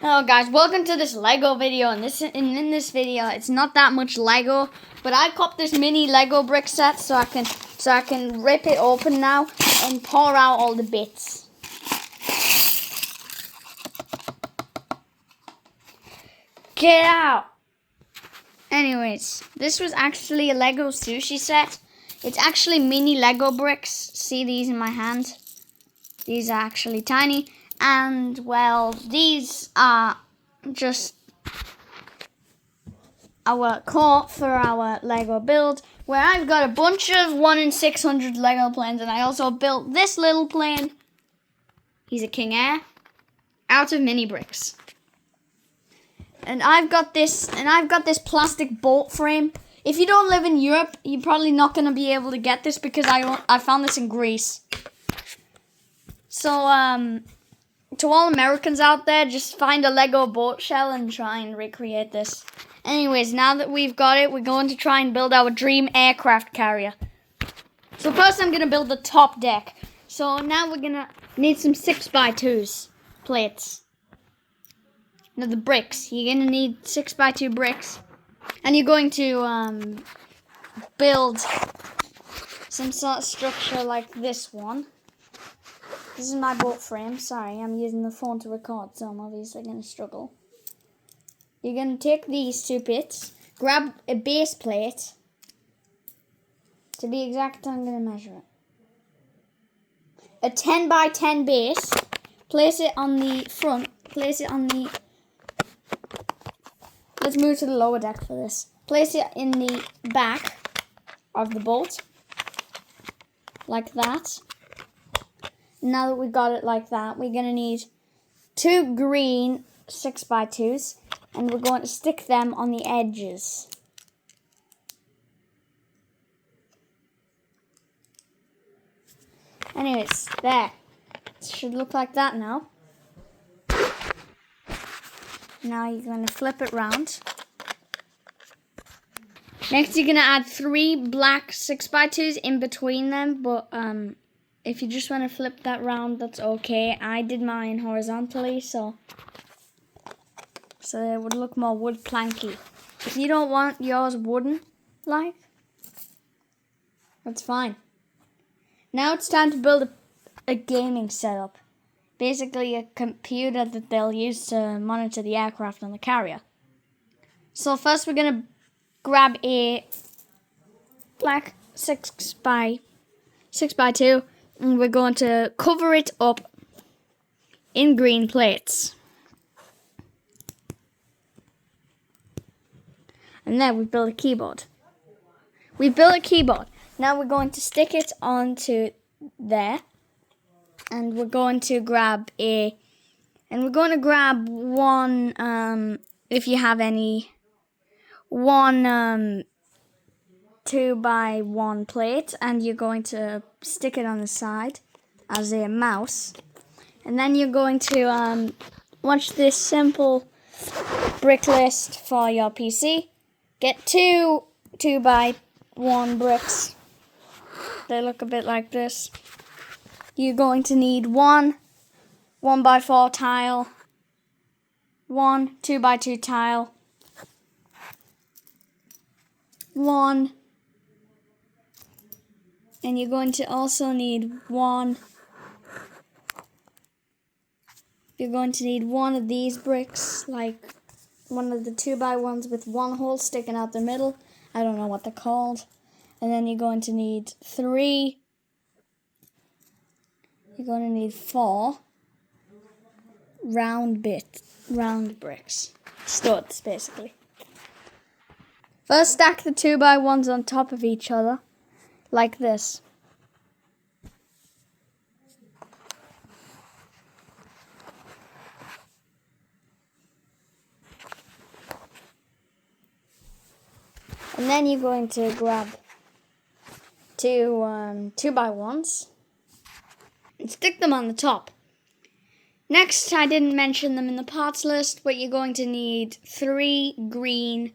Hello guys, welcome to this Lego video. And in this video, it's not that much Lego, but I copped this mini Lego brick set so I can rip it open now and pour out all the bits. Get out! Anyways, this was actually a Lego sushi set. It's actually mini Lego bricks. See these in my hand? These are actually tiny. And, well, these are just our core for our Lego build, where I've got a bunch of 1 in 600 Lego planes, and I also built this little plane. He's a King Air, out of mini bricks. And I've got this plastic boat frame. If you don't live in Europe, you're probably not going to be able to get this because I found this in Greece. So, to all Americans out there, just find a Lego boat shell and try and recreate this. Anyways, now that we've got it, we're going to try and build our dream aircraft carrier. So first I'm going to build the top deck. So now we're going to need some 6x2s plates. Now the bricks. You're going to need 6x2 bricks. And you're going to build some sort of structure like this one. This is my boat frame. Sorry, I'm using the phone to record, so I'm obviously going to struggle. You're going to take these 2 bits, grab a base plate. To be exact, I'm going to measure it. A 10x10 base. Place it on the front. Place it on the... Let's move to the lower deck for this. Place it in the back of the boat. Like that. Now that we got it like that, we're going to need 2 green 6x2s, and we're going to stick them on the edges. Anyways, there. It should look like that now. Now you're going to flip it round. Next, you're going to add 3 black 6x2s in between them, but if you just want to flip that round, that's okay. I did mine horizontally, so it would look more wood planky. If you don't want yours wooden, that's fine. Now it's time to build a gaming setup. Basically a computer that they'll use to monitor the aircraft on the carrier. So first we're going to grab a black 6x2. And we're going to cover it up in green plates. And then we build a keyboard. We built a keyboard. Now we're going to stick it onto there. And we're going to grab one, if you have any, one 2x1 plate, and you're going to stick it on the side as a mouse. And then you're going to watch this simple brick list for your PC. Get 2 2x1 bricks. They look a bit like this. You're going to need 1 1x4 tile, 1 2x2 tile, 1. And you're going to also need one of these bricks, like one of the 2x1s with 1 hole sticking out the middle. I don't know what they're called. And then you're going to need 3. You're going to need 4 round bricks. Studs, basically. First, stack the 2x1s on top of each other. Like this. And then you're going to grab 2 2x1s and stick them on the top. Next, I didn't mention them in the parts list, but you're going to need 3 green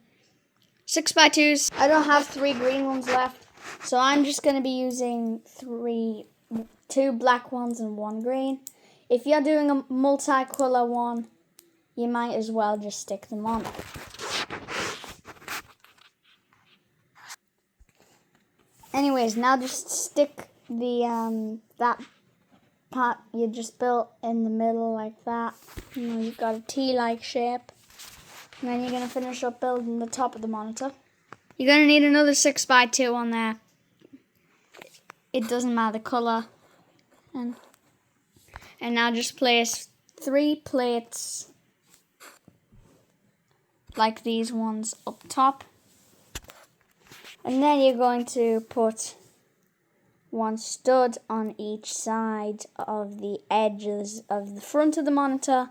6x2s. I don't have 3 green ones left. So I'm just going to be using 2 black ones and 1 green. If you're doing a multicolour one, you might as well just stick them on. Anyways, now just stick the that part you just built in the middle like that. You've got a T-like shape. And then you're going to finish up building the top of the monitor. You're going to need another 6x2 on there. It doesn't matter the colour. And now just place 3 plates like these ones up top. And then you're going to put 1 stud on each side of the edges of the front of the monitor,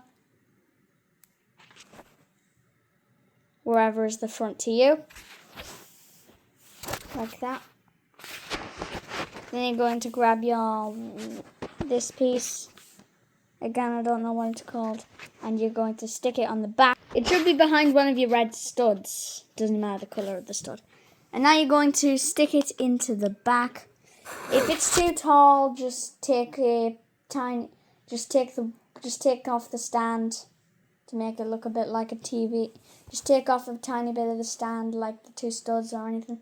wherever is the front to you, like that. Then you're going to grab this piece, again I don't know what it's called, and you're going to stick it on the back. It should be behind one of your red studs, doesn't matter the colour of the stud. And now you're going to stick it into the back. If it's too tall, just take off the stand to make it look a bit like a TV. Just take off a tiny bit of the stand, like the 2 studs or anything.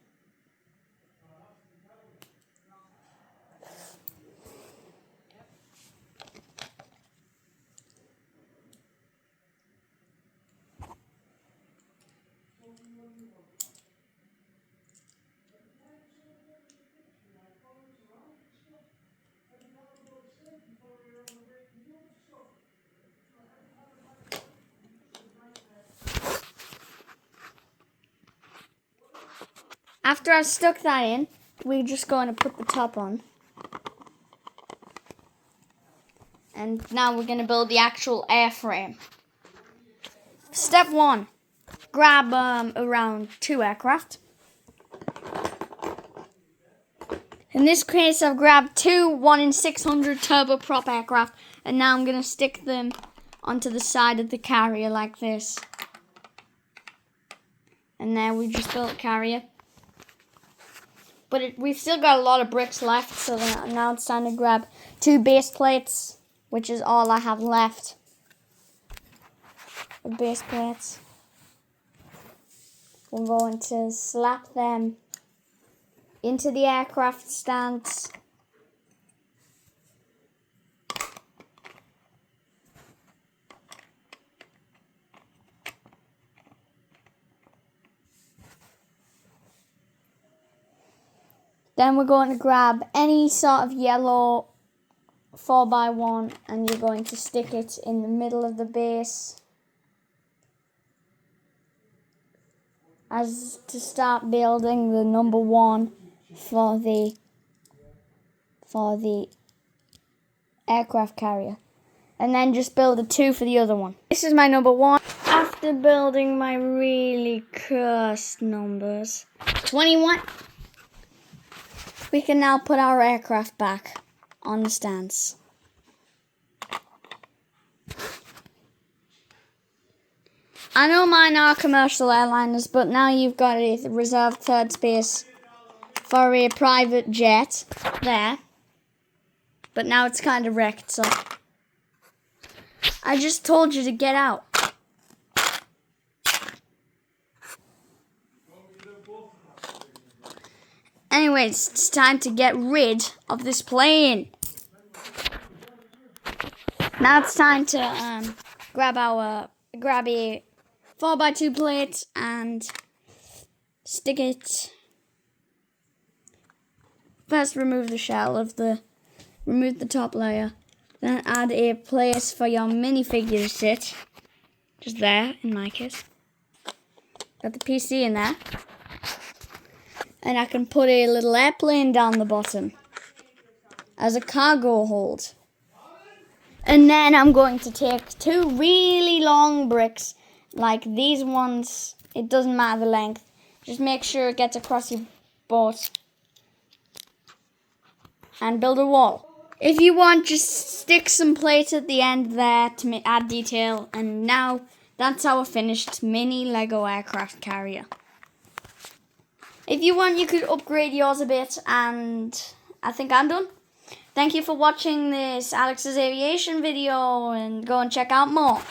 After I've stuck that in, we're just going to put the top on. And now we're going to build the actual airframe. Step 1, grab around 2 aircraft. In this case, I've grabbed 2 1 in 600 turboprop aircraft, and now I'm going to stick them onto the side of the carrier like this. And there we just built a carrier. But we've still got a lot of bricks left, so now it's time to grab 2 base plates, which is all I have left of base plates. We're going to slap them into the aircraft stands. Then we're going to grab any sort of yellow 4x1 and you're going to stick it in the middle of the base as to start building the number 1 for the aircraft carrier. And then just build a 2 for the other one. This is my number 1. After building my really cursed numbers, 21. We can now put our aircraft back on the stands. I know mine are commercial airliners, but now you've got a reserved 3rd space for a private jet there. But now it's kind of wrecked, so I just told you to get out. Anyways, it's time to get rid of this plane. Now it's time to grab a 4x2 plate and stick it. First, remove the shell remove the top layer. Then add a place for your minifigure to sit. Just there, in my case. Got the PC in there. And I can put a little airplane down the bottom as a cargo hold. And then I'm going to take 2 really long bricks, like these ones. It doesn't matter the length. Just make sure it gets across your boat. And build a wall. If you want, just stick some plates at the end there to add detail. And now that's our finished mini Lego aircraft carrier. If you want, you could upgrade yours a bit, and I think I'm done. Thank you for watching this Alex's Aviation video, and go and check out more.